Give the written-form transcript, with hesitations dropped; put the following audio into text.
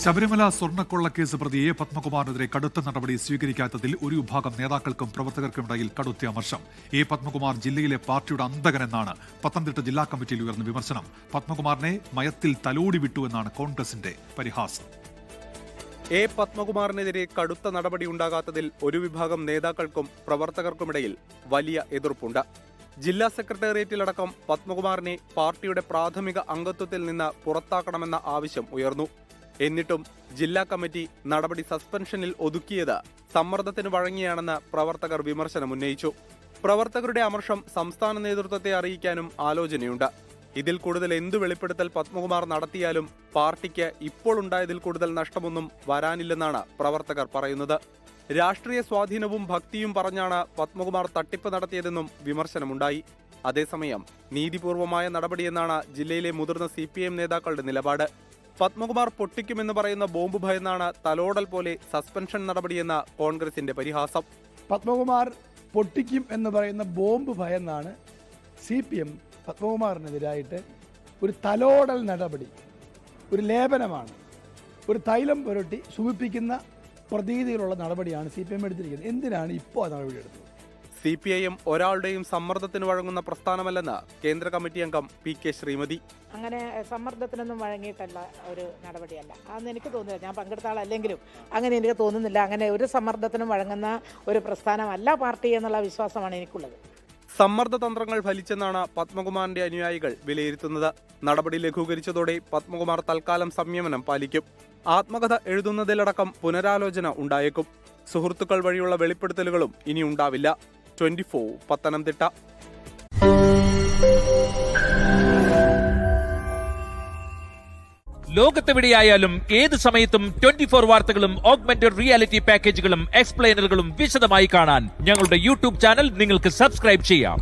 ശബരിമല സ്വർണ്ണക്കൊള്ളക്കേസ് പ്രതി എ പത്മകുമാറിനെതിരെ കടുത്ത നടപടി സ്വീകരിക്കാത്തതിൽ ഒരു വിഭാഗം നേതാക്കൾക്കും പ്രവർത്തകർക്കുമിടയിൽ കടുത്ത അമർഷം. എ പത്മകുമാർ ജില്ലയിലെ പാർട്ടിയുടെ അന്തകനെന്നാണ് പത്തനംതിട്ട ജില്ലാ കമ്മിറ്റിയിൽ ഉയർന്ന വിമർശനം. പത്മകുമാറിനെ മയത്തിൽ തലോടി വിട്ടുവെന്നാണ് കോൺഗ്രസിന്റെ പരിഹാസം. എ പത്മകുമാറിനെതിരെ കടുത്ത നടപടി ഉണ്ടാകാത്തതിൽ ഒരു വിഭാഗം നേതാക്കൾക്കും പ്രവർത്തകർക്കുമിടയിൽ വലിയ എതിർപ്പുണ്ട്. ജില്ലാ സെക്രട്ടേറിയറ്റിലടക്കം പത്മകുമാറിനെ പാർട്ടിയുടെ പ്രാഥമിക അംഗത്വത്തിൽ നിന്ന് പുറത്താക്കണമെന്ന ആവശ്യം ഉയർന്നു. എന്നിട്ടും ജില്ലാ കമ്മിറ്റി നടപടി സസ്പെൻഷനിൽ ഒതുക്കിയത് സമ്മർദ്ദത്തിന് വഴങ്ങിയാണെന്ന് പ്രവർത്തകർ വിമർശനമുന്നയിച്ചു. പ്രവർത്തകരുടെ അമർഷം സംസ്ഥാന നേതൃത്വത്തെ അറിയിക്കാനും ആലോചനയുണ്ട്. ഇതിൽ കൂടുതൽ എന്തു വെളിപ്പെടുത്തൽ പത്മകുമാർ നടത്തിയാലും പാർട്ടിക്ക് ഇപ്പോൾ ഉണ്ടായതിൽ കൂടുതൽ നഷ്ടമൊന്നും വരാനില്ലെന്നാണ് പ്രവർത്തകർ പറയുന്നത്. രാഷ്ട്രീയ സ്വാധീനവും ഭക്തിയും പറഞ്ഞാണ് പത്മകുമാർ തട്ടിപ്പ് നടത്തിയതെന്നും വിമർശനമുണ്ടായി. അതേസമയം നീതിപൂർവമായ നടപടിയെന്നാണ് ജില്ലയിലെ മുതിർന്ന CPM നേതാക്കളുടെ നിലപാട്. പത്മകുമാർ പൊട്ടിക്കുമെന്ന് പറയുന്ന ബോംബ് ഭയന്നാണ് തലോടൽ പോലെ സസ്പെൻഷൻ നടപടിയെന്ന കോൺഗ്രസിന്റെ പരിഹാസം. പത്മകുമാർ പൊട്ടിക്കും എന്ന് പറയുന്ന ബോംബ് ഭയന്നാണ് CPM പത്മകുമാറിനെതിരായിട്ട് ഒരു തലോടൽ നടപടി, ഒരു ലേപനമാണ്, ഒരു തൈലം പുരട്ടി സുഖിപ്പിക്കുന്ന പ്രതീതിയിലുള്ള നടപടിയാണ് CPM എടുത്തിരിക്കുന്നത്. എന്തിനാണ് ഇപ്പോൾ ആ നടപടി എടുത്തത്? CPIM ഒരാളുടെയും സമ്മർദ്ദത്തിന് വഴങ്ങുന്ന പ്രസ്ഥാനമല്ലെന്ന് കേന്ദ്ര കമ്മിറ്റി അംഗം PK ശ്രീമതി. അങ്ങനെ സമ്മർദ്ദത്തിനൊന്നും വഴങ്ങിയിട്ടല്ല ഒരു നടപടിയല്ല. അതെന്ന് എനിക്ക് തോന്നുന്നില്ല. ഞാൻ പങ്കെടുത്ത ആളല്ലെങ്കിലും അങ്ങനെ എനിക്ക് തോന്നുന്നില്ല. അങ്ങനെ ഒരു സമ്മർദ്ദത്തിനും വഴങ്ങുന്ന ഒരു പ്രസ്ഥാനമല്ല പാർട്ടി എന്നുള്ള വിശ്വാസമാണ് എനിക്കുള്ളത്. സമ്മർദ്ദ തന്ത്രങ്ങൾ ഫലിച്ചെന്നാണ് പത്മകുമാറിന്റെ അനുയായികൾ വിലയിരുത്തുന്നത്. നടപടി ലഘൂകരിച്ചതോടെ പത്മകുമാർ തൽക്കാലം സംയമനം പാലിക്കും. ആത്മകഥ എഴുതുന്നതിലടക്കം പുനരാലോചന ഉണ്ടായേക്കും. സുഹൃത്തുക്കൾ വഴിയുള്ള വെളിപ്പെടുത്തലുകളും ഇനി ഉണ്ടാവില്ല. 24 പത്തനംതിട്ട. ലോകത്തെവിടെയായാലും ഏത് സമയത്തും 24 വാർത്തകളും ഓഗ്മെന്റഡ് റിയാലിറ്റി പാക്കേജുകളും എക്സ്പ്ലെയിനറുകളും വിശദമായി കാണാൻ ഞങ്ങളുടെ YouTube ചാനൽ നിങ്ങൾക്ക് സബ്സ്ക്രൈബ് ചെയ്യാം.